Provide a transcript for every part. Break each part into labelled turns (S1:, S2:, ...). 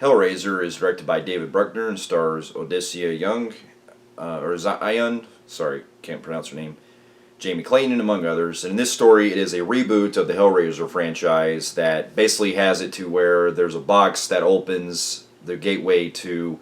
S1: Hellraiser is directed by David Bruckner and stars Odysseia Young, or Zion, sorry, can't pronounce her name, Jamie Clayton, among others. And in this story, it is a reboot of the Hellraiser franchise that basically has it to where there's a box that opens the gateway to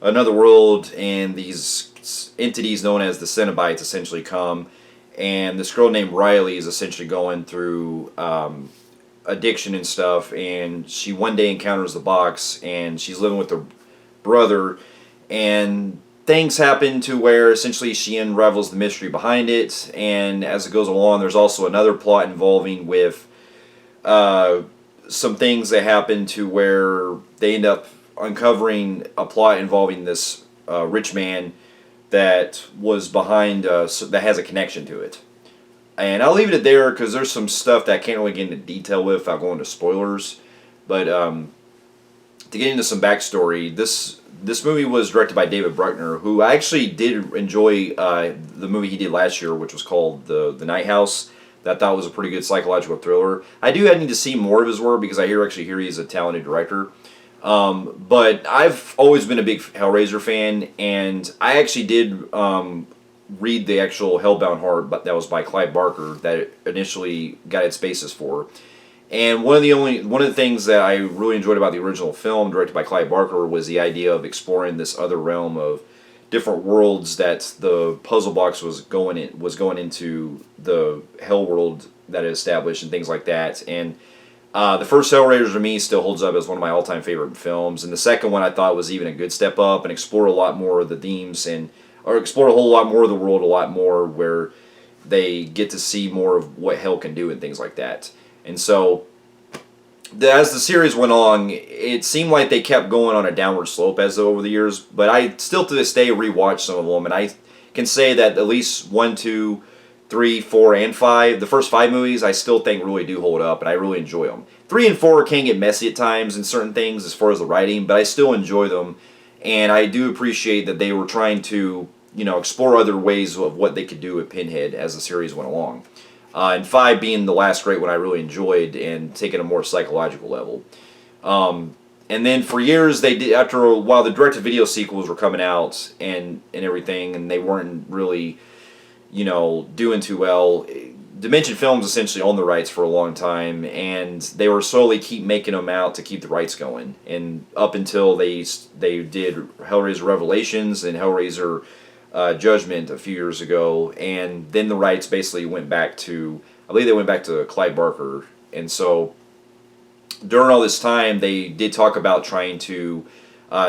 S1: another world, and these entities known as the cenobites essentially come. And this girl named Riley is essentially going through addiction and stuff, and she one day encounters the box, and she's living with her brother, and things happen to where essentially she unravels the mystery behind it. And as it goes along, there's also another plot involving with some things that happen to where they end up uncovering a plot involving this rich man that was behind that has a connection to it. And I'll leave it there because there's some stuff that I can't really get into detail with without going into spoilers. But to get into some backstory, this movie was directed by David Bruckner, who I actually did enjoy the movie he did last year, which was called The Night House. That I thought was a pretty good psychological thriller. I need to see more of his work because I actually hear he's a talented director. But I've always been a big Hellraiser fan, and I actually did read the actual Hellbound Heart, but that was by Clive Barker, that it initially got its basis for. And one of the things that I really enjoyed about the original film, directed by Clive Barker, was the idea of exploring this other realm of different worlds that the puzzle box was going into the hell world that it established and things like that. And the first Hellraiser to me still holds up as one of my all-time favorite films, and the second one I thought was even a good step up and explored a lot more of the themes or explore a whole lot more of the world, a lot more where they get to see more of what hell can do and things like that. And so, as the series went on, it seemed like they kept going on a downward slope over the years, but I still to this day rewatch some of them, and I can say that at least 1, 2, 3, 4, and 5, the first 5 movies, I still think really do hold up, and I really enjoy them. 3 and 4 can get messy at times in certain things as far as the writing, but I still enjoy them, and I do appreciate that they were trying to explore other ways of what they could do with Pinhead as the series went along. And 5 being the last great one I really enjoyed and taking a more psychological level. And then for years, they did, after a while, the direct-to-video sequels were coming out and everything, and they weren't really, doing too well. Dimension Films essentially owned the rights for a long time, and they were slowly keep making them out to keep the rights going. And up until they did Hellraiser Revelations and Hellraiser Judgment a few years ago, and then the rights basically went back to, I believe they went back to Clive Barker. And so during all this time, they did talk about trying to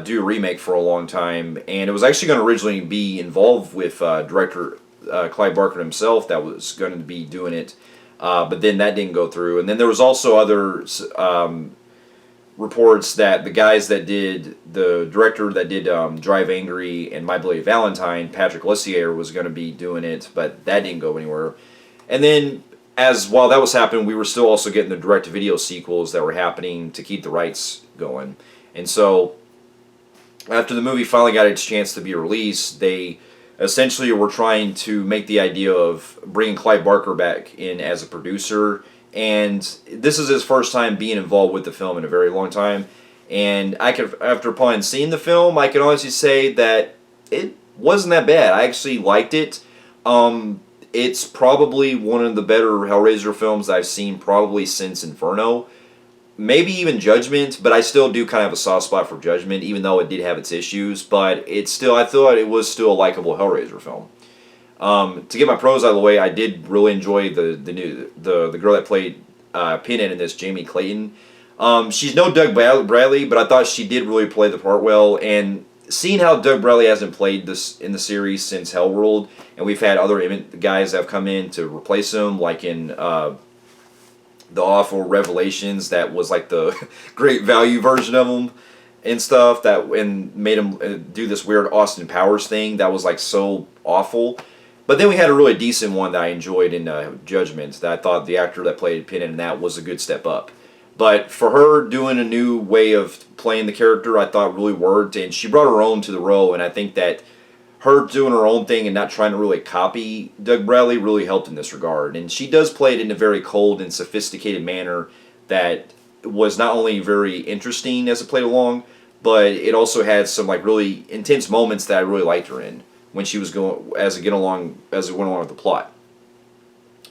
S1: do a remake for a long time, and it was actually going to originally be involved with director Clive Barker himself that was going to be doing it, but then that didn't go through. And then there was also other reports that the guys that did, the director that did Drive Angry and My Bloody Valentine, Patrick Lussier, was going to be doing it, but that didn't go anywhere. And then, while that was happening, we were still also getting the direct-to-video sequels that were happening to keep the rights going. And so, after the movie finally got its chance to be released, they essentially were trying to make the idea of bringing Clive Barker back in as a producer. And this is his first time being involved with the film in a very long time. And after upon seeing the film, I can honestly say that it wasn't that bad. I actually liked it. It's probably one of the better Hellraiser films I've seen probably since Inferno. Maybe even Judgment, but I still do kind of have a soft spot for Judgment, even though it did have its issues. But I thought it was still a likable Hellraiser film. To get my pros out of the way, I did really enjoy the girl that played Pinhead in this, Jamie Clayton. She's no Doug Bradley, but I thought she did really play the part well. And seeing how Doug Bradley hasn't played this in the series since Hellworld, and we've had other guys that have come in to replace him, like in the awful Revelations, that was like the great value version of him and stuff, and made him do this weird Austin Powers thing that was like so awful. But then we had a really decent one that I enjoyed in Judgment, that I thought the actor that played Pinhead in that was a good step up. But for her doing a new way of playing the character, I thought really worked, and she brought her own to the role, and I think that her doing her own thing and not trying to really copy Doug Bradley really helped in this regard. And she does play it in a very cold and sophisticated manner that was not only very interesting as it played along, but it also had some like really intense moments that I really liked her in when she was going as it went along with the plot.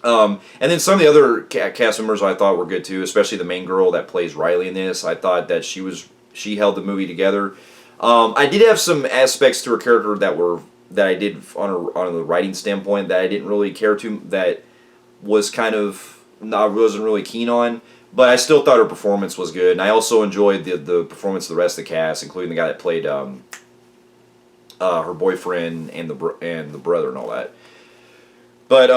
S1: And then some of the other cast members I thought were good too, especially the main girl that plays Riley in this. I thought that she held the movie together. I did have some aspects to her character that I did on the writing standpoint that I didn't really care to, that was kind of I wasn't really keen on. But I still thought her performance was good, and I also enjoyed the performance of the rest of the cast, including the guy that played her boyfriend and the brother and all that. But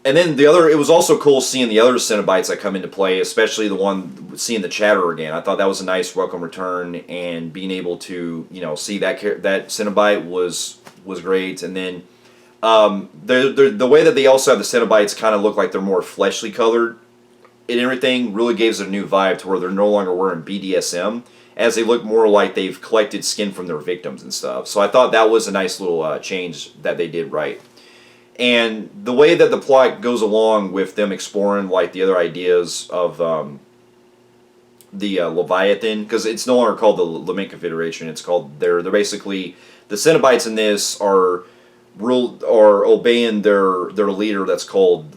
S1: and then it was also cool seeing the other Cenobites that come into play, especially the one seeing the Chatter again. I thought that was a nice welcome return, and being able to see that Cenobite was great. And then the way that they also have the Cenobites kind of look like they're more fleshly colored and everything really gives it a new vibe to where they're no longer wearing BDSM, as they look more like they've collected skin from their victims and stuff. So I thought that was a nice little change that they did right. And the way that the plot goes along with them exploring like the other ideas of the Leviathan, because it's no longer called the Lament Confederation. It's called they're basically the Cenobites in this are obeying their leader that's called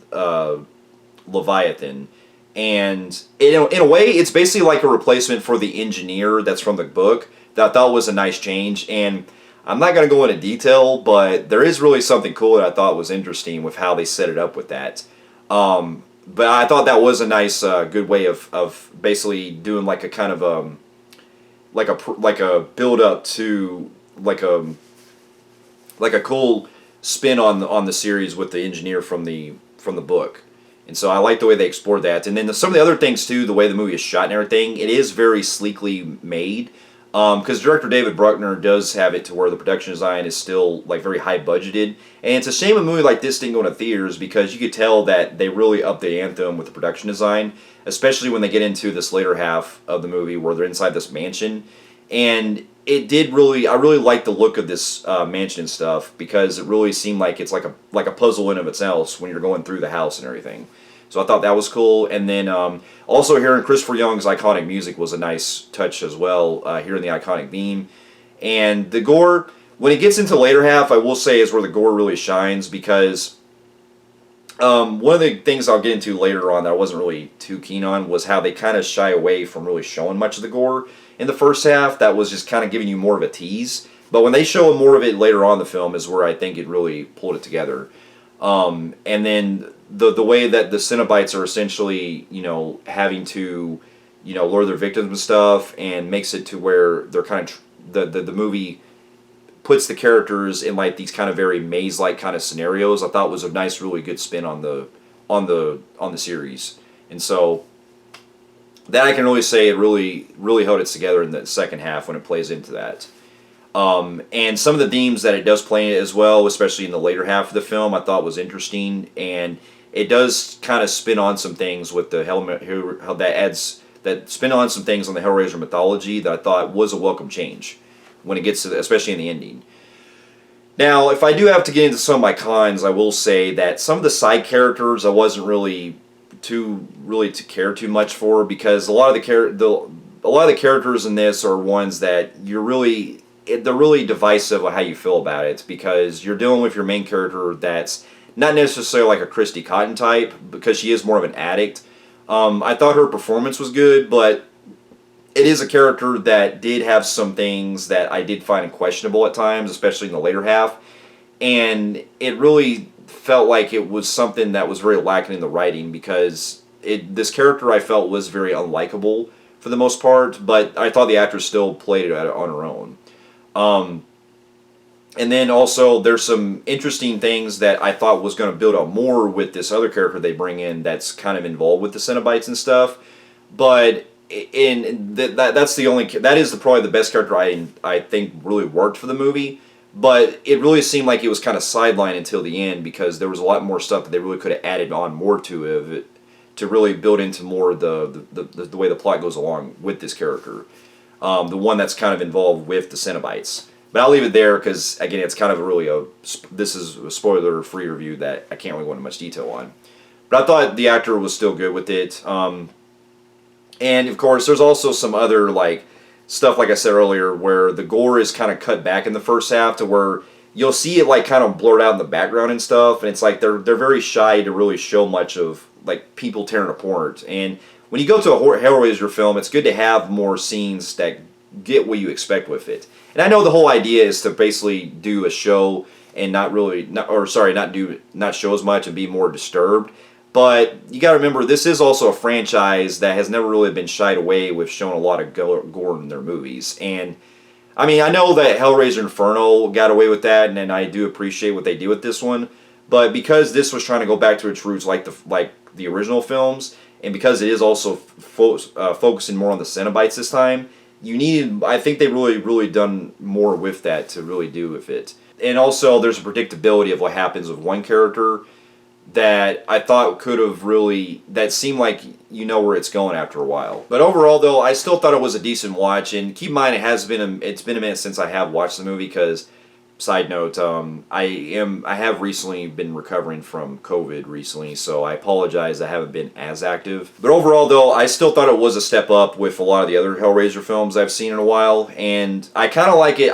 S1: Leviathan. And in a way, it's basically like a replacement for the engineer that's from the book that I thought was a nice change. And I'm not going to go into detail, but there is really something cool that I thought was interesting with how they set it up with that. But I thought that was a nice, good way of basically doing like a kind of like a build up to like a cool spin on the series with the engineer from the book. And so I like the way they explored that. And then some of the other things too, the way the movie is shot and everything, it is very sleekly made. Because director David Bruckner does have it to where the production design is still like very high budgeted. And it's a shame a movie like this didn't go into theaters, because you could tell that they really upped the anthem with the production design, especially when they get into this later half of the movie where they're inside this mansion. And I really like the look of this mansion and stuff, because it really seemed like it's like a puzzle in of itself when you're going through the house and everything. So I thought that was cool. And then also hearing Christopher Young's iconic music was a nice touch as well, hearing the iconic theme. And the gore, when it gets into the later half, I will say is where the gore really shines, because one of the things I'll get into later on that I wasn't really too keen on was how they kind of shy away from really showing much of the gore in the first half. That was just kind of giving you more of a tease. But when they show more of it later on in the film is where I think it really pulled it together. And then the way that the Cenobites are essentially, having to, lure their victims and stuff, and makes it to where they're kind of the movie puts the characters in like these kind of very maze-like kind of scenarios. I thought was a nice, really good spin on the series. And so that I can really say it really held it together in the second half when it plays into that. And some of the themes that it does play as well, especially in the later half of the film, I thought was interesting, and it does kind of spin on some things with the that spin on some things on the Hellraiser mythology that I thought was a welcome change when it gets to especially in the ending. Now, if I do have to get into some of my cons, I will say that some of the side characters I wasn't really to care too much for, because a lot of the characters in this are ones that they're really divisive on how you feel about it, because you're dealing with your main character that's not necessarily like a Christy Cotton type, because she is more of an addict. I thought her performance was good, but it is a character that did have some things that I did find questionable at times, especially in the later half. And it really felt like it was something that was very lacking in the writing, because this character I felt was very unlikable for the most part, but I thought the actress still played it on her own. And then also there's some interesting things that I thought was going to build up more with this other character they bring in that's kind of involved with the Cenobites and stuff. But that is probably the best character I think really worked for the movie. But it really seemed like it was kind of sidelined until the end, because there was a lot more stuff that they really could have added on more to it to really build into more the way the plot goes along with this character. The one that's kind of involved with the Cenobites. But I'll leave it there, because again, it's kind of this is a spoiler-free review that I can't really go into much detail on. But I thought the actor was still good with it. And of course, there's also some other stuff, like I said earlier, where the gore is kind of cut back in the first half to where you'll see it like kind of blurred out in the background and stuff, and it's like they're very shy to really show much of like people tearing apart. And when you go to a Hellraiser film, it's good to have more scenes that get what you expect with it. And I know the whole idea is to basically do a show and not show as much and be more disturbed. But you got to remember, this is also a franchise that has never really been shied away with showing a lot of gore in their movies. And I mean, I know that Hellraiser Inferno got away with that, and I do appreciate what they did with this one. But because this was trying to go back to its roots, like the original films, and because it is also focusing more on the cenobites this time, I think they really done more with that to really do with it. And also, there's a predictability of what happens with one character that I thought that seemed like you know where it's going after a while. But overall, though, I still thought it was a decent watch. And keep in mind, it's been a minute since I have watched the movie because, side note, I have recently been recovering from COVID recently, so I apologize I haven't been as active. But overall, though, I still thought it was a step up with a lot of the other Hellraiser films I've seen in a while, and I kind of like it.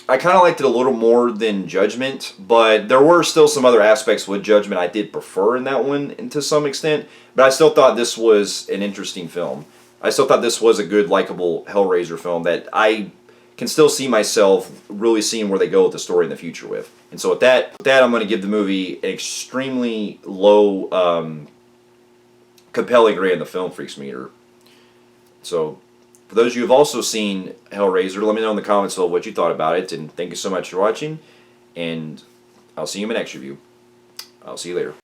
S1: I kind of liked it a little more than Judgment, but there were still some other aspects with Judgment I did prefer in that one to some extent, but I still thought this was an interesting film. I still thought this was a good, likable Hellraiser film that I can still see myself really seeing where they go with the story in the future with. And so with that I'm going to give the movie an extremely low compelling grade in the Film Phreeks meter. So for those of you who have also seen Hellraiser, let me know in the comments below what you thought about it, and thank you so much for watching, and I'll see you in my next review. I'll see you later.